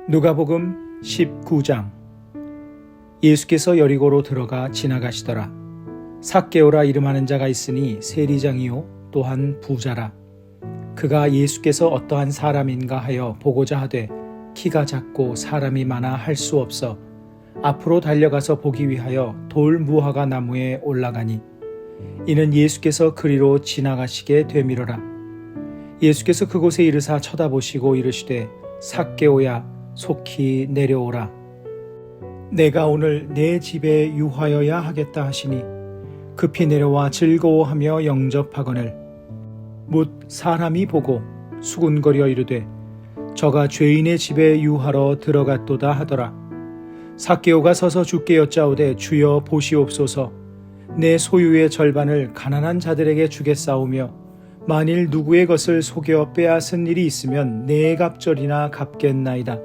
누가복음 19장. 예수께서 여리고로 들어가 지나가시더라. 삭개오라 이름하는 자가 있으니 세리장이요 또한 부자라. 그가 예수께서 어떠한 사람인가 하여 보고자 하되 키가 작고 사람이 많아 할 수 없어 앞으로 달려가서 보기 위하여 돌 무화과 나무에 올라가니 이는 예수께서 그리로 지나가시게 되밀어라. 예수께서 그곳에 이르사 쳐다보시고 이르시되 삭개오야 속히 내려오라. 내가 오늘 내 집에 유하여야 하겠다 하시니 급히 내려와 즐거워하며 영접하거늘 뭇 사람이 보고 수군거려 이르되 저가 죄인의 집에 유하러 들어갔도다 하더라. 삭개오가 서서 주께 여짜오되 주여 보시옵소서. 내 소유의 절반을 가난한 자들에게 주겠사오며 만일 누구의 것을 속여 빼앗은 일이 있으면 네 갑절이나 갚겠나이다.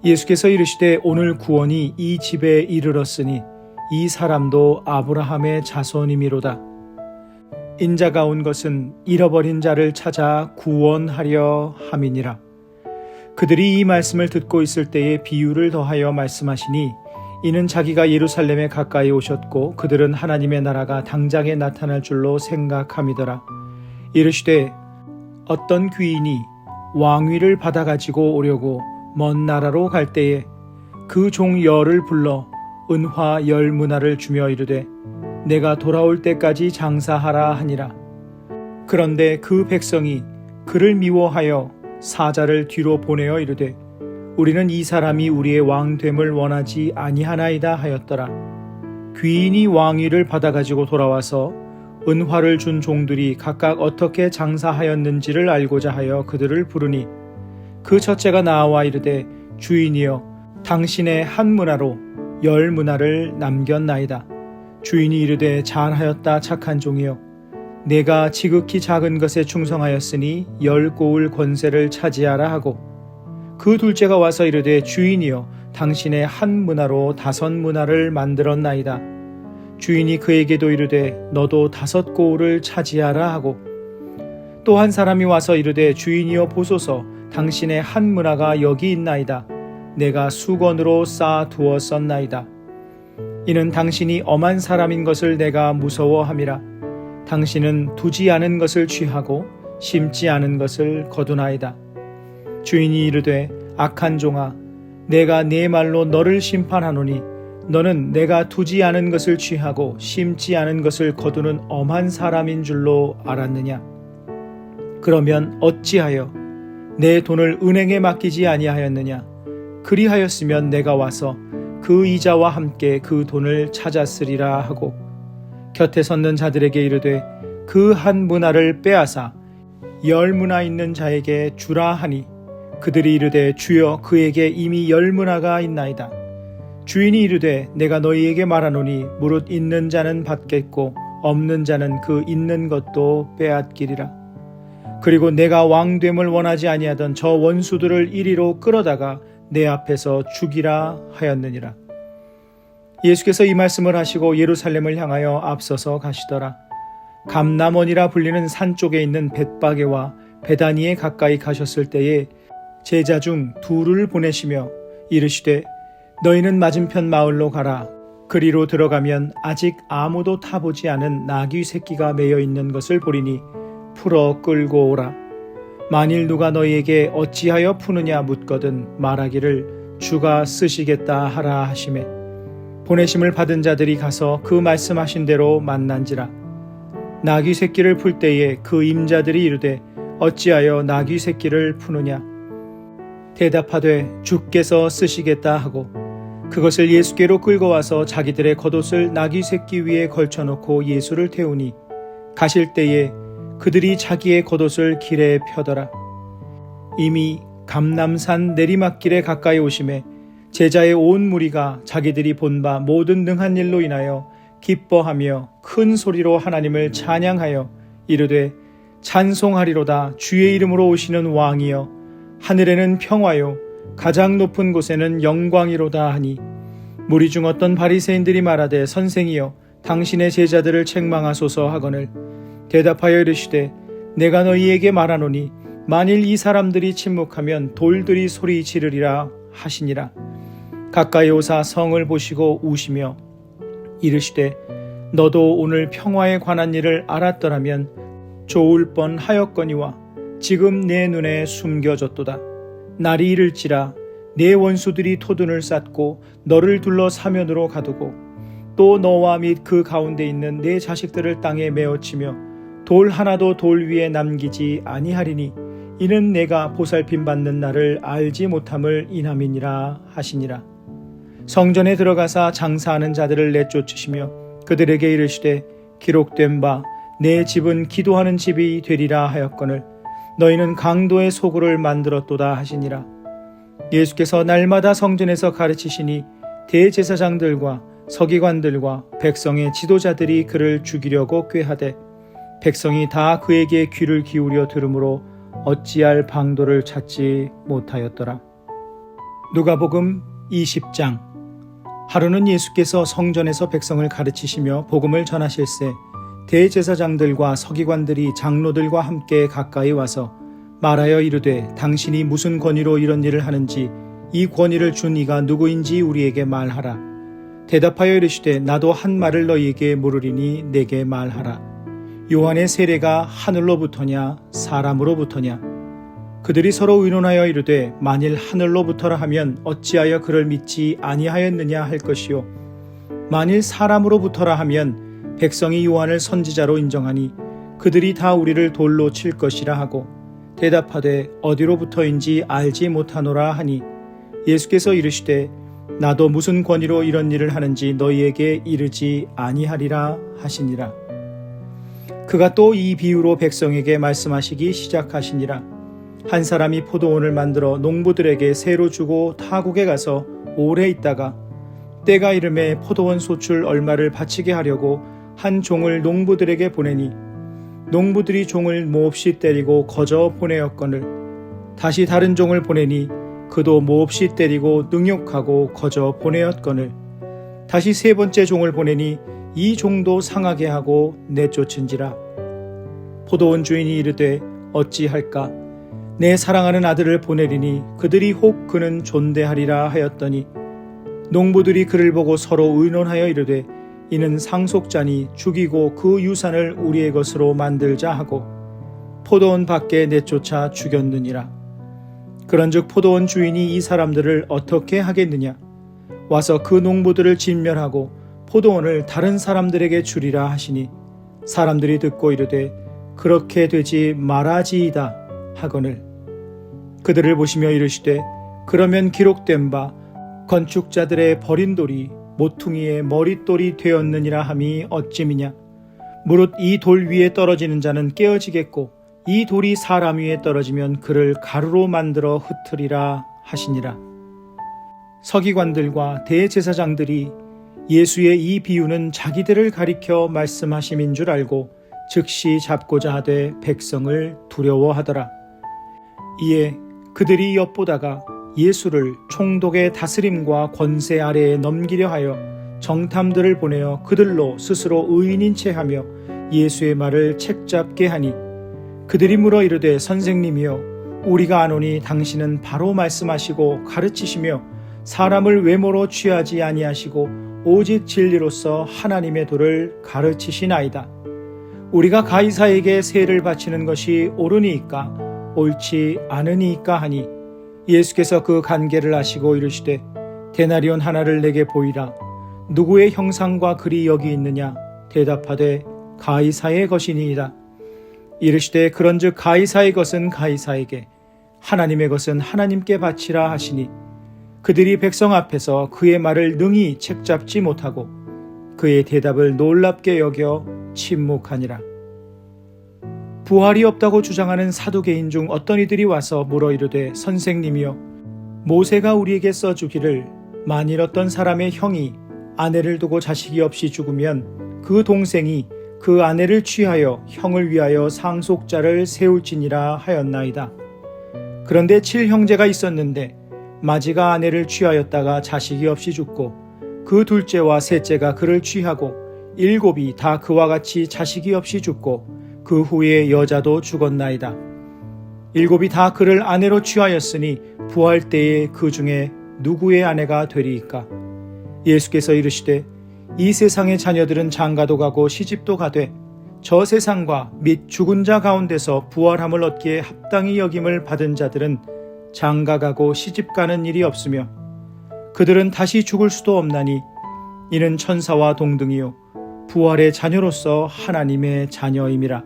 예수께서 이르시되 오늘 구원이 이 집에 이르렀으니 이 사람도 아브라함의 자손이미로다. 인자가 온 것은 잃어버린 자를 찾아 구원하려 함이니라. 그들이 이 말씀을 듣고 있을 때에 비유를 더하여 말씀하시니 이는 자기가 예루살렘에 가까이 오셨고 그들은 하나님의 나라가 당장에 나타날 줄로 생각함이더라. 이르시되 어떤 귀인이 왕위를 받아가지고 오려고 먼 나라로 갈 때에 그 종 열을 불러 은화 10문화를 주며 이르되 내가 돌아올 때까지 장사하라 하니라. 그런데 그 백성이 그를 미워하여 사자를 뒤로 보내어 이르되 우리는 이 사람이 우리의 왕됨을 원하지 아니하나이다 하였더라. 귀인이 왕위를 받아가지고 돌아와서 은화를 준 종들이 각각 어떻게 장사하였는지를 알고자 하여 그들을 부르니 그 첫째가 나와 이르되 주인이여 당신의 한 문화로 10문화를 남겼나이다. 주인이 이르되 잘하였다 착한 종이여 내가 지극히 작은 것에 충성하였으니 10고을 권세를 차지하라 하고 그 둘째가 와서 이르되 주인이여 당신의 한 문화로 5문화를 만들었나이다. 주인이 그에게도 이르되 너도 5고을을 차지하라 하고 또 한 사람이 와서 이르되 주인이여 보소서 당신의 한 문화가 여기 있나이다. 내가 수건으로 쌓아 두었었나이다. 이는 당신이 엄한 사람인 것을 내가 무서워함이라. 당신은 두지 않은 것을 취하고 심지 않은 것을 거두나이다. 주인이 이르되 악한 종아 내가 네 말로 너를 심판하노니 너는 내가 두지 않은 것을 취하고 심지 않은 것을 거두는 엄한 사람인 줄로 알았느냐? 그러면 어찌하여 내 돈을 은행에 맡기지 아니하였느냐? 그리하였으면 내가 와서 그 이자와 함께 그 돈을 찾았으리라 하고 곁에 섰는 자들에게 이르되 그 한 문화를 빼앗아 10문화 있는 자에게 주라 하니 그들이 이르되 주여 그에게 이미 10문화가 있나이다. 주인이 이르되 내가 너희에게 말하노니 무릇 있는 자는 받겠고 없는 자는 그 있는 것도 빼앗기리라. 그리고 내가 왕됨을 원하지 아니하던 저 원수들을 이리로 끌어다가 내 앞에서 죽이라 하였느니라. 예수께서 이 말씀을 하시고 예루살렘을 향하여 앞서서 가시더라. 감람원이라 불리는 산 쪽에 있는 벳바게와 베다니에 가까이 가셨을 때에 제자 중 둘을 보내시며 이르시되 너희는 맞은편 마을로 가라. 그리로 들어가면 아직 아무도 타보지 않은 나귀 새끼가 매여 있는 것을 보리니 풀어 끌고 오라. 만일 누가 너희에게 어찌하여 푸느냐 묻거든 말하기를 주가 쓰시겠다 하라 하시매 보내심을 받은 자들이 가서 그 말씀하신 대로 만난지라. 나귀 새끼를 풀 때에 그 임자들이 이르되 어찌하여 나귀 새끼를 푸느냐? 대답하되 주께서 쓰시겠다 하고 그것을 예수께로 끌고 와서 자기들의 겉옷을 나귀 새끼 위에 걸쳐놓고 예수를 태우니 가실 때에 그들이 자기의 겉옷을 길에 펴더라. 이미 감람산 내리막길에 가까이 오심에 제자의 온 무리가 자기들이 본 바 모든 능한 일로 인하여 기뻐하며 큰 소리로 하나님을 찬양하여 이르되 찬송하리로다. 주의 이름으로 오시는 왕이여 하늘에는 평화요 가장 높은 곳에는 영광이로다 하니 무리 중 어떤 바리새인들이 말하되 선생이여 당신의 제자들을 책망하소서 하거늘 대답하여 이르시되 내가 너희에게 말하노니 만일 이 사람들이 침묵하면 돌들이 소리 지르리라 하시니라. 가까이 오사 성을 보시고 우시며 이르시되 너도 오늘 평화에 관한 일을 알았더라면 좋을 뻔하였거니와 지금 내 눈에 숨겨졌도다. 날이 이를지라 내 원수들이 토둔을 쌓고 너를 둘러 사면으로 가두고 또 너와 및 그 가운데 있는 내 자식들을 땅에 메어치며 돌 하나도 돌 위에 남기지 아니하리니 이는 내가 보살핌 받는 날을 알지 못함을 인함이니라 하시니라. 성전에 들어가사 장사하는 자들을 내쫓으시며 그들에게 이르시되 기록된 바 내 집은 기도하는 집이 되리라 하였거늘 너희는 강도의 소굴을 만들었도다 하시니라. 예수께서 날마다 성전에서 가르치시니 대제사장들과 서기관들과 백성의 지도자들이 그를 죽이려고 꾀하되 백성이 다 그에게 귀를 기울여 들으므로 어찌할 방도를 찾지 못하였더라. 누가복음 20장. 하루는 예수께서 성전에서 백성을 가르치시며 복음을 전하실세 대제사장들과 서기관들이 장로들과 함께 가까이 와서 말하여 이르되 당신이 무슨 권위로 이런 일을 하는지 이 권위를 준 이가 누구인지 우리에게 말하라. 대답하여 이르시되 나도 한 말을 너희에게 물으리니 내게 말하라. 요한의 세례가 하늘로부터냐 사람으로부터냐? 그들이 서로 의논하여 이르되 만일 하늘로부터라 하면 어찌하여 그를 믿지 아니하였느냐 할 것이요 만일 사람으로부터라 하면 백성이 요한을 선지자로 인정하니 그들이 다 우리를 돌로 칠 것이라 하고 대답하되 어디로부터인지 알지 못하노라 하니 예수께서 이르시되 나도 무슨 권위로 이런 일을 하는지 너희에게 이르지 아니하리라 하시니라. 그가 또 이 비유로 백성에게 말씀하시기 시작하시니라. 한 사람이 포도원을 만들어 농부들에게 새로 주고 타국에 가서 오래 있다가 때가 이름에 포도원 소출 얼마를 바치게 하려고 한 종을 농부들에게 보내니 농부들이 종을 몹시 때리고 거저 보내었거늘 다시 다른 종을 보내니 그도 몹시 때리고 능욕하고 거저 보내었거늘 다시 세 번째 종을 보내니 이 종도 상하게 하고 내쫓은지라. 포도원 주인이 이르되 어찌할까 내 사랑하는 아들을 보내리니 그들이 혹 그는 존대하리라 하였더니 농부들이 그를 보고 서로 의논하여 이르되 이는 상속자니 죽이고 그 유산을 우리의 것으로 만들자 하고 포도원 밖에 내쫓아 죽였느니라. 그런즉 포도원 주인이 이 사람들을 어떻게 하겠느냐? 와서 그 농부들을 진멸하고 포도원을 다른 사람들에게 주리라 하시니 사람들이 듣고 이르되 그렇게 되지 말아지이다 하거늘 그들을 보시며 이르시되 그러면 기록된 바 건축자들의 버린 돌이 모퉁이의 머릿돌이 되었느니라 함이 어찌미냐? 무릇 이 돌 위에 떨어지는 자는 깨어지겠고 이 돌이 사람 위에 떨어지면 그를 가루로 만들어 흩으리라 하시니라. 서기관들과 대제사장들이 예수의 이 비유는 자기들을 가리켜 말씀하심인 줄 알고 즉시 잡고자 하되 백성을 두려워하더라. 이에 그들이 엿보다가 예수를 총독의 다스림과 권세 아래에 넘기려 하여 정탐들을 보내어 그들로 스스로 의인인 채 하며 예수의 말을 책잡게 하니 그들이 물어 이르되 선생님이여 우리가 아노니 당신은 바로 말씀하시고 가르치시며 사람을 외모로 취하지 아니하시고 오직 진리로서 하나님의 도를 가르치시나이다. 우리가 가이사에게 세를 바치는 것이 옳으니이까 옳지 않으니이까 하니 예수께서 그 간계를 아시고 이르시되 데나리온 하나를 내게 보이라. 누구의 형상과 글이 여기 있느냐? 대답하되 가이사의 것이니이다. 이르시되 그런즉 가이사의 것은 가이사에게 하나님의 것은 하나님께 바치라 하시니 그들이 백성 앞에서 그의 말을 능히 책잡지 못하고 그의 대답을 놀랍게 여겨 침묵하니라. 부활이 없다고 주장하는 사두개인 중 어떤 이들이 와서 물어 이르되 선생님이여 모세가 우리에게 써주기를 만일 어떤 사람의 형이 아내를 두고 자식이 없이 죽으면 그 동생이 그 아내를 취하여 형을 위하여 상속자를 세울지니라 하였나이다. 그런데 7형제가 있었는데 마지가 아내를 취하였다가 자식이 없이 죽고 그 둘째와 셋째가 그를 취하고 7이 다 그와 같이 자식이 없이 죽고 그 후에 여자도 죽었나이다. 일곱이 다 그를 아내로 취하였으니 부활 때에 그 중에 누구의 아내가 되리이까? 예수께서 이르시되 이 세상의 자녀들은 장가도 가고 시집도 가되 저 세상과 및 죽은 자 가운데서 부활함을 얻기에 합당히 여김을 받은 자들은 장가가고 시집가는 일이 없으며 그들은 다시 죽을 수도 없나니 이는 천사와 동등이요 부활의 자녀로서 하나님의 자녀임이라.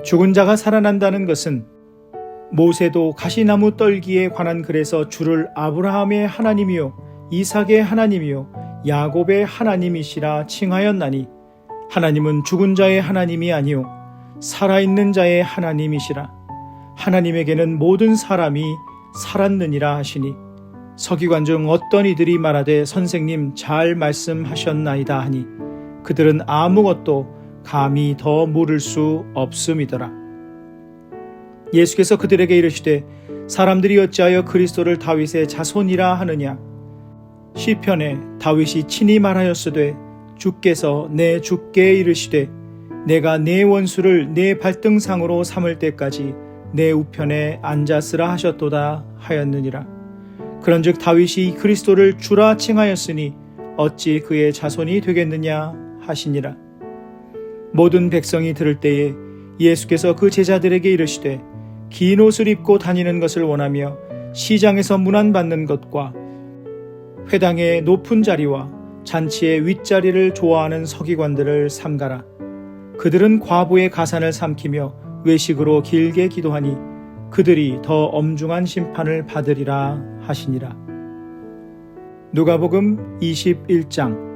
죽은 자가 살아난다는 것은 모세도 가시나무 떨기에 관한 글에서 주를 아브라함의 하나님이요 이삭의 하나님이요 야곱의 하나님이시라 칭하였나니 하나님은 죽은 자의 하나님이 아니요 살아있는 자의 하나님이시라. 하나님에게는 모든 사람이 살았느니라 하시니 서기관 중 어떤 이들이 말하되 선생님 잘 말씀하셨나이다 하니 그들은 아무것도 감히 더 물을 수 없음이더라. 예수께서 그들에게 이르시되 사람들이 어찌하여 그리스도를 다윗의 자손이라 하느냐? 시편에 다윗이 친히 말하였으되 주께서 내 주께 이르시되 내가 내 원수를 내 발등상으로 삼을 때까지 내 우편에 앉았으라 하셨도다 하였느니라. 그런즉 다윗이 그리스도를 주라 칭하였으니 어찌 그의 자손이 되겠느냐 하시니라. 모든 백성이 들을 때에 예수께서 그 제자들에게 이르시되 긴 옷을 입고 다니는 것을 원하며 시장에서 문안받는 것과 회당의 높은 자리와 잔치의 윗자리를 좋아하는 서기관들을 삼가라. 그들은 과부의 가산을 삼키며 외식으로 길게 기도하니 그들이 더 엄중한 심판을 받으리라 하시니라. 누가복음 21장.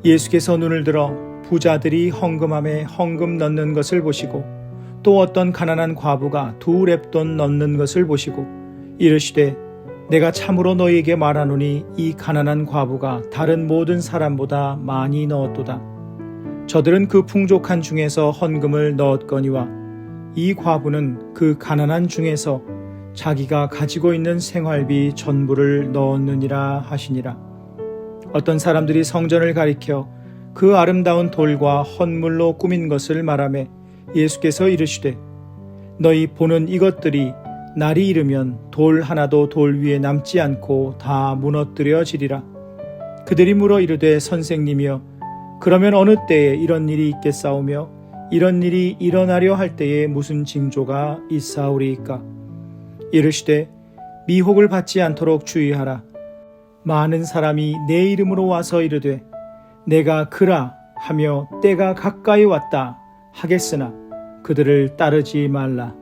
예수께서 눈을 들어 부자들이 헌금함에 헌금 넣는 것을 보시고 또 어떤 가난한 과부가 2렙돈 넣는 것을 보시고 이르시되 내가 참으로 너희에게 말하노니 이 가난한 과부가 다른 모든 사람보다 많이 넣었도다. 저들은 그 풍족한 중에서 헌금을 넣었거니와 이 과부는 그 가난한 중에서 자기가 가지고 있는 생활비 전부를 넣었느니라 하시니라. 어떤 사람들이 성전을 가리켜 그 아름다운 돌과 헌물로 꾸민 것을 말하매 예수께서 이르시되 너희 보는 이것들이 날이 이르면 돌 하나도 돌 위에 남지 않고 다 무너뜨려지리라. 그들이 물어 이르되 선생님이여 그러면 어느 때에 이런 일이 있겠사오며 이런 일이 일어나려 할 때에 무슨 징조가 있사오리이까? 이르시되 미혹을 받지 않도록 주의하라. 많은 사람이 내 이름으로 와서 이르되 내가 그라 하며 때가 가까이 왔다 하겠으나 그들을 따르지 말라.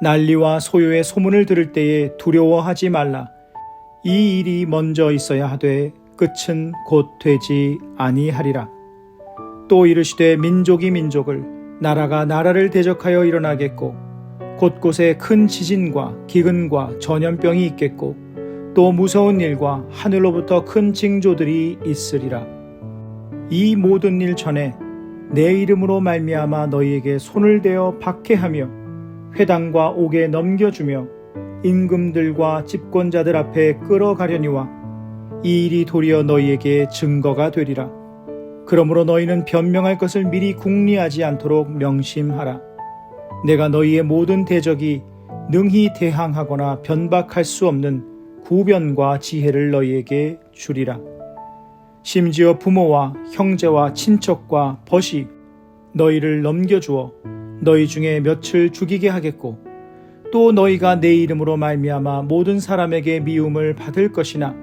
난리와 소요의 소문을 들을 때에 두려워하지 말라. 이 일이 먼저 있어야 하되 끝은 곧 되지 아니하리라. 또 이르시되 민족이 민족을 나라가 나라를 대적하여 일어나겠고 곳곳에 큰 지진과 기근과 전염병이 있겠고 또 무서운 일과 하늘로부터 큰 징조들이 있으리라. 이 모든 일 전에 내 이름으로 말미암아 너희에게 손을 대어 박해하며 회당과 옥에 넘겨주며 임금들과 집권자들 앞에 끌어가려니와 이 일이 도리어 너희에게 증거가 되리라. 그러므로 너희는 변명할 것을 미리 궁리하지 않도록 명심하라. 내가 너희의 모든 대적이 능히 대항하거나 변박할 수 없는 구변과 지혜를 너희에게 주리라. 심지어 부모와 형제와 친척과 벗이 너희를 넘겨주어 너희 중에 몇을 죽이게 하겠고 또 너희가 내 이름으로 말미암아 모든 사람에게 미움을 받을 것이나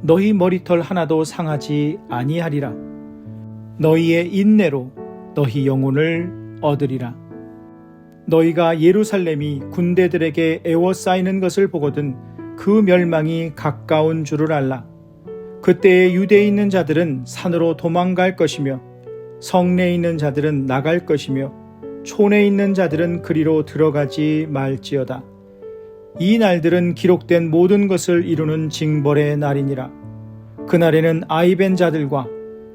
너희 머리털 하나도 상하지 아니하리라. 너희의 인내로 너희 영혼을 얻으리라. 너희가 예루살렘이 군대들에게 에워싸이는 것을 보거든 그 멸망이 가까운 줄을 알라. 그때에 유대에 있는 자들은 산으로 도망갈 것이며 성내에 있는 자들은 나갈 것이며 촌에 있는 자들은 그리로 들어가지 말지어다. 이 날들은 기록된 모든 것을 이루는 징벌의 날이니라. 그날에는 아이벤 자들과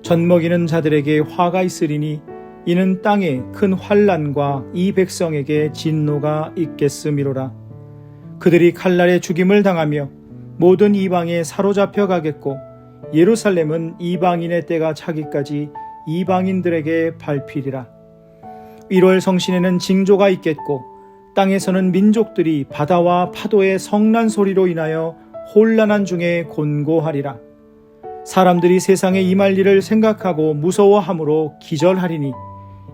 젖먹이는 자들에게 화가 있으리니 이는 땅에 큰 환난과 이 백성에게 진노가 있겠음이로라. 그들이 칼날에 죽임을 당하며 모든 이방에 사로잡혀 가겠고 예루살렘은 이방인의 때가 차기까지 이방인들에게 밟히리라. 1월 성신에는 징조가 있겠고 땅에서는 민족들이 바다와 파도의 성난 소리로 인하여 혼란한 중에 곤고하리라. 사람들이 세상에 임할 일을 생각하고 무서워함으로 기절하리니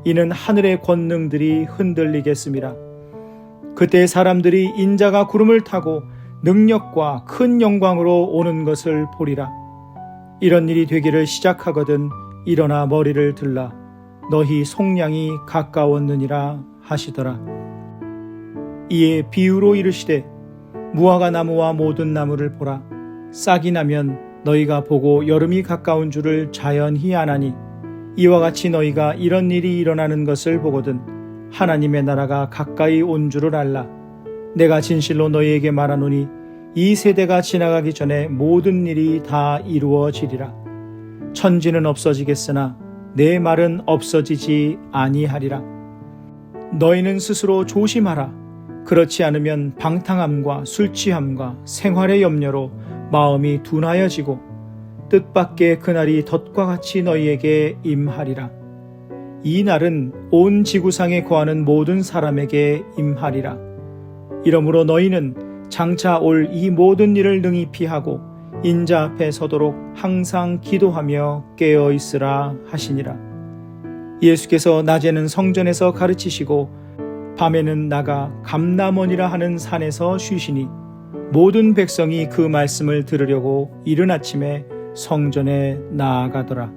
이는 하늘의 권능들이 흔들리겠음이라. 그때 사람들이 인자가 구름을 타고 능력과 큰 영광으로 오는 것을 보리라. 이런 일이 되기를 시작하거든 일어나 머리를 들라. 너희 속량이 가까웠느니라 하시더라. 이에 비유로 이르시되 무화과 나무와 모든 나무를 보라. 싹이 나면 너희가 보고 여름이 가까운 줄을 자연히 아나니 이와 같이 너희가 이런 일이 일어나는 것을 보거든 하나님의 나라가 가까이 온 줄을 알라. 내가 진실로 너희에게 말하노니 이 세대가 지나가기 전에 모든 일이 다 이루어지리라. 천지는 없어지겠으나 내 말은 없어지지 아니하리라. 너희는 스스로 조심하라. 그렇지 않으면 방탕함과 술취함과 생활의 염려로 마음이 둔하여지고 뜻밖의 그날이 덫과 같이 너희에게 임하리라. 이 날은 온 지구상에 거하는 모든 사람에게 임하리라. 이러므로 너희는 장차 올 이 모든 일을 능히 피하고 인자 앞에 서도록 항상 기도하며 깨어 있으라 하시니라. 예수께서 낮에는 성전에서 가르치시고 밤에는 나가 감람원이라 하는 산에서 쉬시니 모든 백성이 그 말씀을 들으려고 이른 아침에 성전에 나아가더라.